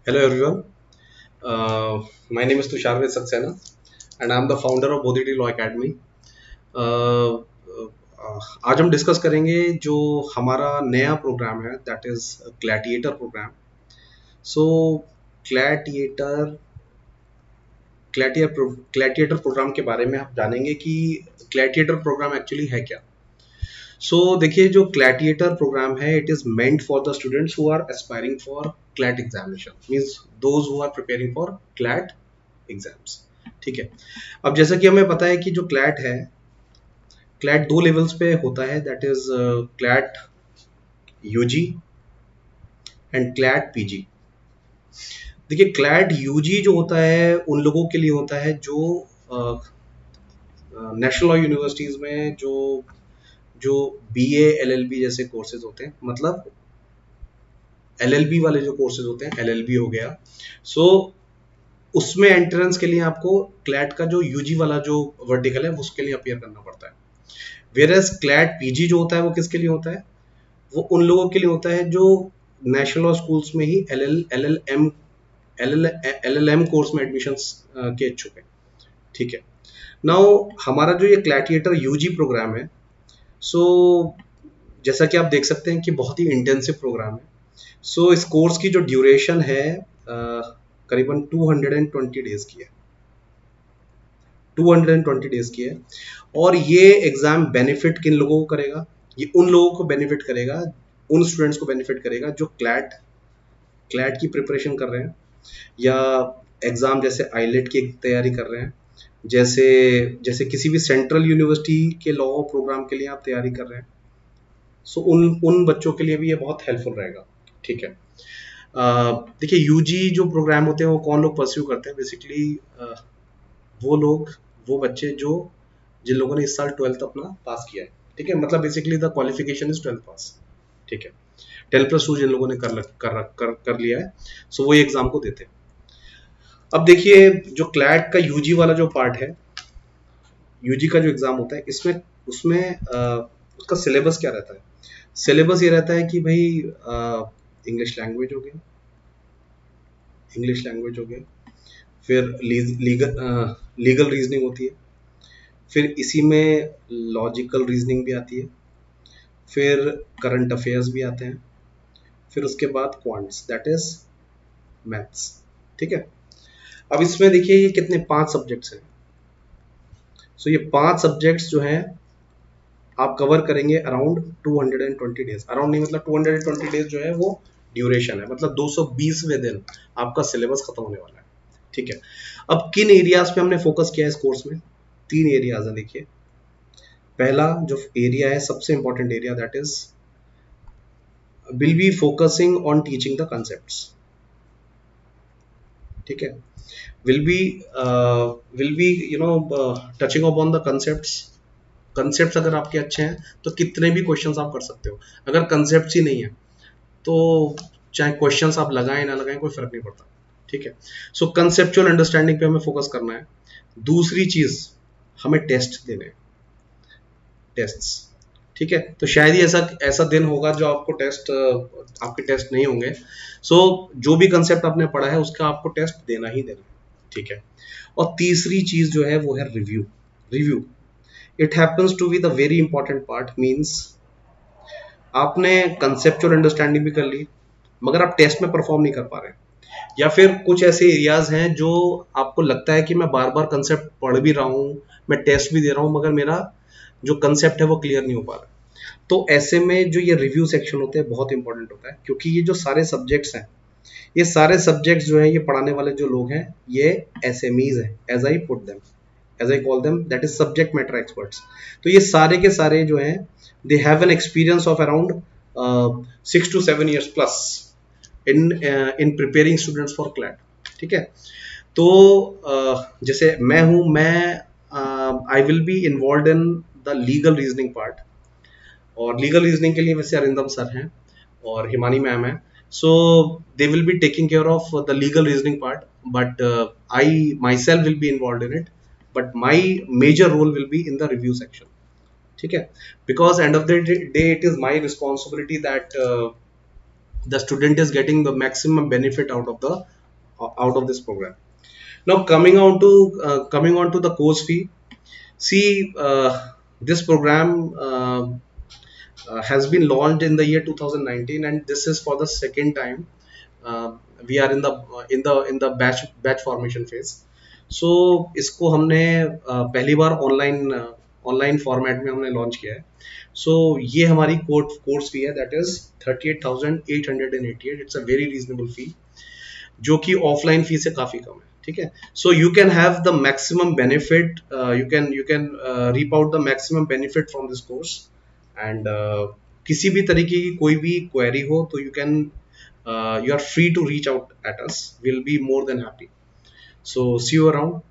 Hello everyone. My name is Tusharved Saxena and I'm the founder of Bodhidri Law Academy. आज हम discuss करेंगे जो हमारा नया प्रोग्राम है that is gladiator program. So gladiator gladiator program के बारे में आप जानेंगे कि ग्लैडिएटर प्रोग्राम एक्चुअली है क्या. सो देखिए, जो ग्लैडिएटर प्रोग्राम है it is meant for the students who are aspiring for CLAT examination, means those who are preparing for CLAT exams. ठीक है. अब जैसा कि हमें पता है कि जो क्लैट है, क्लैट दो लेवल्स पे होता है, that is CLAT UG and CLAT PG. देखिए, क्लैट यूजी जो होता है उन लोगों के लिए होता है जो नेशनल लॉ यूनिवर्सिटीज में जो जो बीए एलएलबी जैसे कोर्सेज होते हैं, मतलब एलएलबी वाले जो कोर्सेज होते हैं, एलएलबी हो गया. सो उसमें एंट्रेंस के लिए आपको क्लैट का जो यूजी वाला जो वर्टिकल है उसके लिए अपियर करना पड़ता है. वेरएस क्लैट पीजी जो होता है वो किसके लिए होता है? वो उन लोगों के लिए होता है जो नेशनल लॉ स्कूल्स में ही एल एल एम कोर्स में एडमिशन के इच्छुक है. ठीक है. नाउ हमारा जो ये क्लैटिएटर यूजी प्रोग्राम है, सो जैसा कि आप देख सकते हैं कि बहुत ही इंटेंसिव प्रोग्राम है. सो इस कोर्स की जो ड्यूरेशन है करीबन 220 डेज की है. 220 डेज की है. और ये एग्जाम बेनिफिट किन लोगों को करेगा? ये उन लोगों को बेनिफिट करेगा, उन स्टूडेंट्स को बेनिफिट करेगा जो क्लैट क्लैट की प्रिपरेशन कर रहे हैं, या एग्जाम जैसे आईलेट की तैयारी कर रहे हैं, जैसे जैसे किसी भी सेंट्रल यूनिवर्सिटी के लॉ प्रोग्राम के लिए आप तैयारी कर रहे हैं. सो उन उन बच्चों के लिए भी ये बहुत हेल्पफुल रहेगा. ठीक है. देखिए, यूजी जो प्रोग्राम होते हैं वो कौन लोग परस्यू करते हैं? बेसिकली वो लोग, वो बच्चे जो जिन लोगों ने इस साल 12th अपना पास किया है. ठीक है. मतलब basically the qualification is 12th पास. ठीक है. 10+2 जिन लोगों ने कर लिया है, सो वो ये एग्जाम को देते हैं. अब देखिए, जो क्लैट का यूजी वाला जो पार्ट है, यूजी का जो एग्जाम होता है, इसमें उसमें उसका सिलेबस क्या रहता है? सिलेबस ये रहता है कि भाई इंग्लिश लैंग्वेज हो गया, इंग्लिश लैंग्वेज हो गया, फिर लीगल रीजनिंग होती है, फिर इसी में लॉजिकल रीजनिंग भी आती है, फिर करंट अफेयर्स भी आते हैं, फिर उसके बाद क्वांट्स दैट इज मैथ्स. ठीक है. अब इसमें देखिए ये कितने 5 सब्जेक्ट्स हैं. सो ये 5 सब्जेक्ट्स जो हैं आप कवर करेंगे अराउंड 220 डेज. अराउंड नहीं, मतलब 220 डेज जो है वो ड्यूरेशन है, मतलब 220वें दिन आपका सिलेबस खत्म होने वाला है. ठीक है. अब किन एरियाज पे हमने फोकस किया है इस कोर्स में? 3 एरियाज है. देखिए, पहला जो एरिया है, सबसे important area, that is will be focusing on teaching the concepts. ठीक है. Will be touching upon the concepts. Concepts अगर आपके अच्छे हैं तो कितने भी क्वेश्चंस आप कर सकते हो. अगर कंसेप्ट्स ही नहीं है तो चाहे क्वेश्चंस आप लगाएं ना लगाएं, कोई फर्क नहीं पड़ता. ठीक है. सो कंसेप्चुअल अंडरस्टैंडिंग पे हमें फोकस करना है. दूसरी चीज, हमें टेस्ट देने हैं, टेस्ट्स. ठीक है. तो शायद ही ऐसा ऐसा दिन होगा जो आपके टेस्ट नहीं होंगे. सो जो भी कंसेप्ट आपने पढ़ा है उसका आपको टेस्ट देना ही देना है. ठीक है. और तीसरी चीज जो है वो है review. Review, it happens to be the very important part. Means आपने कंसेप्चुअल अंडरस्टैंडिंग भी कर ली, मगर आप टेस्ट में परफॉर्म नहीं कर पा रहे, या फिर कुछ ऐसे एरियाज हैं जो आपको लगता है कि मैं बार बार कंसेप्ट पढ़ भी रहा हूँ, मैं टेस्ट भी दे रहा हूँ, मगर मेरा जो कंसेप्ट है वो क्लियर नहीं हो पा रहा. तो ऐसे में जो ये रिव्यू सेक्शन होते हैं बहुत इंपॉर्टेंट होता है, क्योंकि ये जो सारे सब्जेक्ट्स हैं, ये सारे सब्जेक्ट्स जो हैं, ये पढ़ाने वाले जो लोग हैं ये एसएमईज हैं, as I put them, as I call them, that is subject matter experts. तो ये सारे के सारे जो हैं, they have an experience of around 6 to 7 years plus in preparing students for CLAT. ठीक है. तो जैसे मैं I will be involve in the legal reasoning part. और लीगल रीजनिंग के लिए वैसे अरिंदम सर हैं और हिमानी मैम है. So they will be taking care of the legal reasoning part, but I myself will be involve in it, but my major role will be in the review section. ठीक है. Because end of the day it is my responsibility that the student is getting the maximum benefit out of this program. Now coming on to the course fee. See, this program has been launched in the year 2019, and this is for the second time. We are in the batch formation phase. So इसको हमने पहली बार online format में हमने launch किया है. सो ये हमारी course fee है, that is 38,888. It's a very reasonable fee, जो कि ऑफलाइन फी से काफी कम है. ठीक है. So you can have the maximum benefit, you can reap out the maximum benefit from this course. And किसी भी तरीके की कोई भी क्वेरी हो तो you are free to reach out at us. We'll be more than happy. So see you around.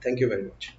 Thank you very much.